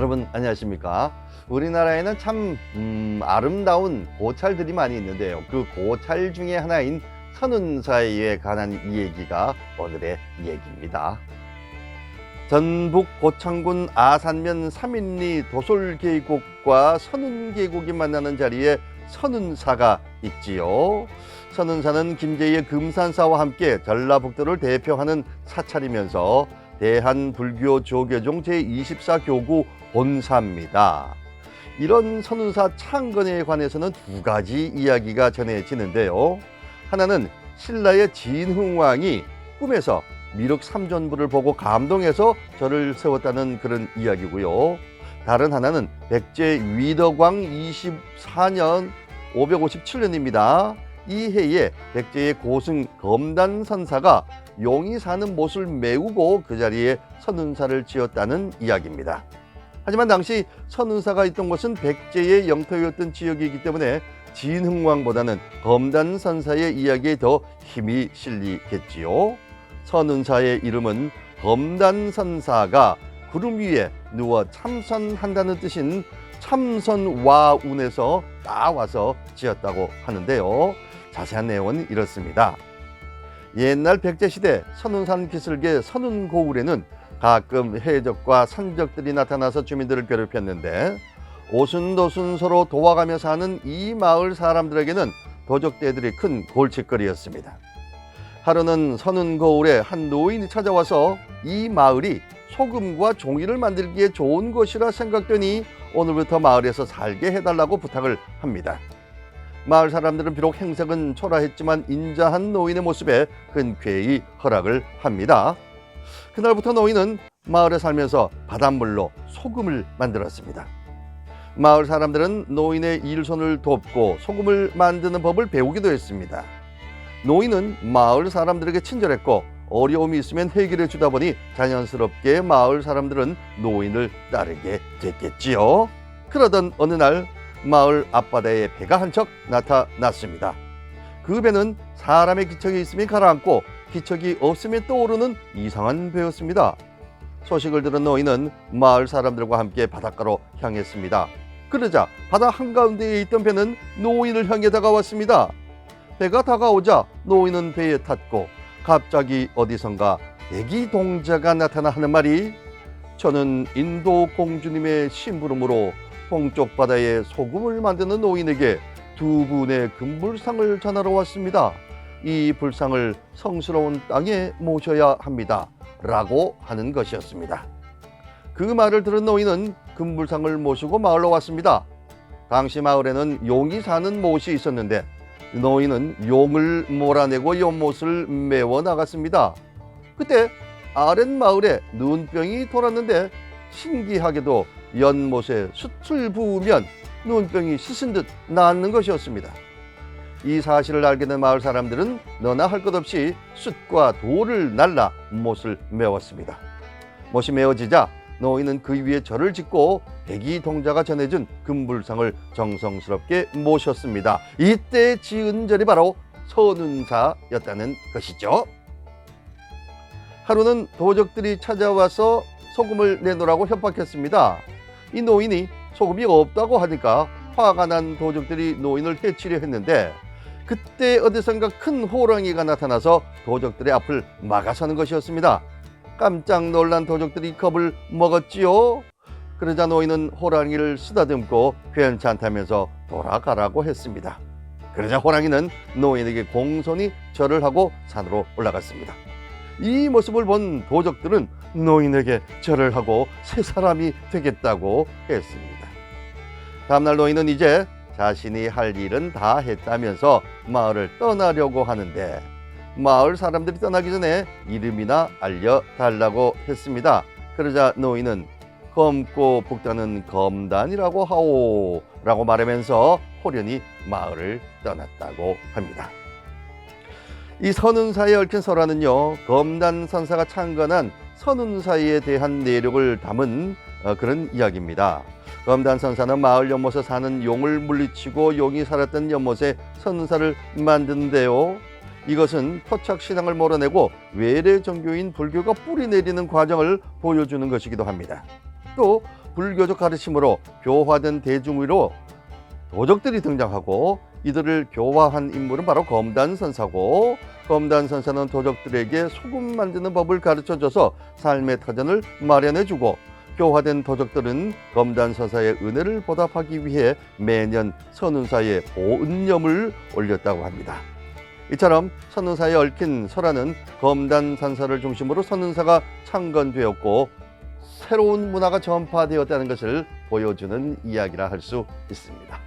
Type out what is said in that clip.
여러분 안녕하십니까? 우리나라에는 참 아름다운 고찰들이 많이 있는데요. 그 고찰 중에 하나인 선운사에 관한 이야기가 오늘의 이야기입니다. 전북 고창군 아산면 삼인리 도솔계곡과 선운계곡이 만나는 자리에 선운사가 있지요. 선운사는 김제의 금산사와 함께 전라북도를 대표하는 사찰이면서 대한불교 조계종 제24교구 본사입니다. 이런 선운사 창건에 관해서는 두 가지 이야기가 전해지는데요. 하나는 신라의 진흥왕이 꿈에서 미륵 삼존부를 보고 감동해서 절을 세웠다는 그런 이야기고요. 다른 하나는 백제 위덕왕 24년 557년입니다. 이 해에 백제의 고승 검단선사가 용이 사는 못을 메우고 그 자리에 선운사를 지었다는 이야기입니다. 하지만 당시 선운사가 있던 곳은 백제의 영토였던 지역이기 때문에 진흥왕보다는 검단선사의 이야기에 더 힘이 실리겠지요. 선운사의 이름은 검단선사가 구름 위에 누워 참선한다는 뜻인 참선와운에서 따와서 지었다고 하는데요. 자세한 내용은 이렇습니다. 옛날 백제시대 선운산 기슭의 선운고을에는 가끔 해적과 산적들이 나타나서 주민들을 괴롭혔는데 오순도순 서로 도와가며 사는 이 마을 사람들에게는 도적떼들이 큰 골칫거리였습니다. 하루는 선운고을에 한 노인이 찾아와서 이 마을이 소금과 종이를 만들기에 좋은 곳이라 생각되니 오늘부터 마을에서 살게 해달라고 부탁을 합니다. 마을 사람들은 비록 행색은 초라했지만 인자한 노인의 모습에 흔쾌히 허락을 합니다. 그날부터 노인은 마을에 살면서 바닷물로 소금을 만들었습니다. 마을 사람들은 노인의 일손을 돕고 소금을 만드는 법을 배우기도 했습니다. 노인은 마을 사람들에게 친절했고 어려움이 있으면 해결해 주다 보니 자연스럽게 마을 사람들은 노인을 따르게 됐겠지요. 그러던 어느 날 마을 앞바다에 배가 한 척 나타났습니다. 그 배는 사람의 기척이 있으면 가라앉고 기척이 없으면 떠오르는 이상한 배였습니다. 소식을 들은 노인은 마을 사람들과 함께 바닷가로 향했습니다. 그러자 바다 한가운데에 있던 배는 노인을 향해 다가왔습니다. 배가 다가오자 노인은 배에 탔고 갑자기 어디선가 애기 동자가 나타나 하는 말이 저는 인도 공주님의 심부름으로 동쪽 바다에 소금을 만드는 노인에게 두 분의 금불상을 전하러 왔습니다. 이 불상을 성스러운 땅에 모셔야 합니다. 라고 하는 것이었습니다. 그 말을 들은 노인은 금불상을 모시고 마을로 왔습니다. 당시 마을에는 용이 사는 못이 있었는데 노인은 용을 몰아내고 연못을 메워 나갔습니다. 그때 아랫마을에 눈병이 돌았는데 신기하게도 연못에 숯을 부으면 눈병이 씻은 듯 낫는 것이었습니다. 이 사실을 알게 된 마을 사람들은 너나 할 것 없이 숯과 돌을 날라 못을 메웠습니다. 못이 메워지자 노인은 그 위에 절을 짓고 백이 동자가 전해준 금불상을 정성스럽게 모셨습니다. 이때 지은 절이 바로 선운사였다는 것이죠. 하루는 도적들이 찾아와서 소금을 내놓으라고 협박했습니다. 이 노인이 소금이 없다고 하니까 화가 난 도적들이 노인을 해치려 했는데 그때 어디선가 큰 호랑이가 나타나서 도적들의 앞을 막아서는 것이었습니다. 깜짝 놀란 도적들이 겁을 먹었지요. 그러자 노인은 호랑이를 쓰다듬고 괜찮다면서 돌아가라고 했습니다. 그러자 호랑이는 노인에게 공손히 절을 하고 산으로 올라갔습니다. 이 모습을 본 도적들은 노인에게 절을 하고 새 사람이 되겠다고 했습니다. 다음날 노인은 이제 자신이 할 일은 다 했다면서 마을을 떠나려고 하는데 마을 사람들이 떠나기 전에 이름이나 알려달라고 했습니다. 그러자 노인은 검고 북단은 검단이라고 하오 라고 말하면서 호련히 마을을 떠났다고 합니다. 이 선운사에 얽힌 설화는요, 검단선사가 창건한 선운사에 대한 내력을 담은 그런 이야기입니다. 검단선사는 마을 연못에 사는 용을 물리치고 용이 살았던 연못에 선운사를 만드는데요. 이것은 토착신앙을 몰아내고 외래 종교인 불교가 뿌리내리는 과정을 보여주는 것이기도 합니다. 또 불교적 가르침으로 교화된 대중 위로 도적들이 등장하고 이들을 교화한 인물은 바로 검단선사고, 검단선사는 도적들에게 소금 만드는 법을 가르쳐줘서 삶의 터전을 마련해주고, 교화된 도적들은 검단선사의 은혜를 보답하기 위해 매년 선운사에 보은념을 올렸다고 합니다. 이처럼 선운사에 얽힌 설화는 검단선사를 중심으로 선운사가 창건되었고 새로운 문화가 전파되었다는 것을 보여주는 이야기라 할 수 있습니다.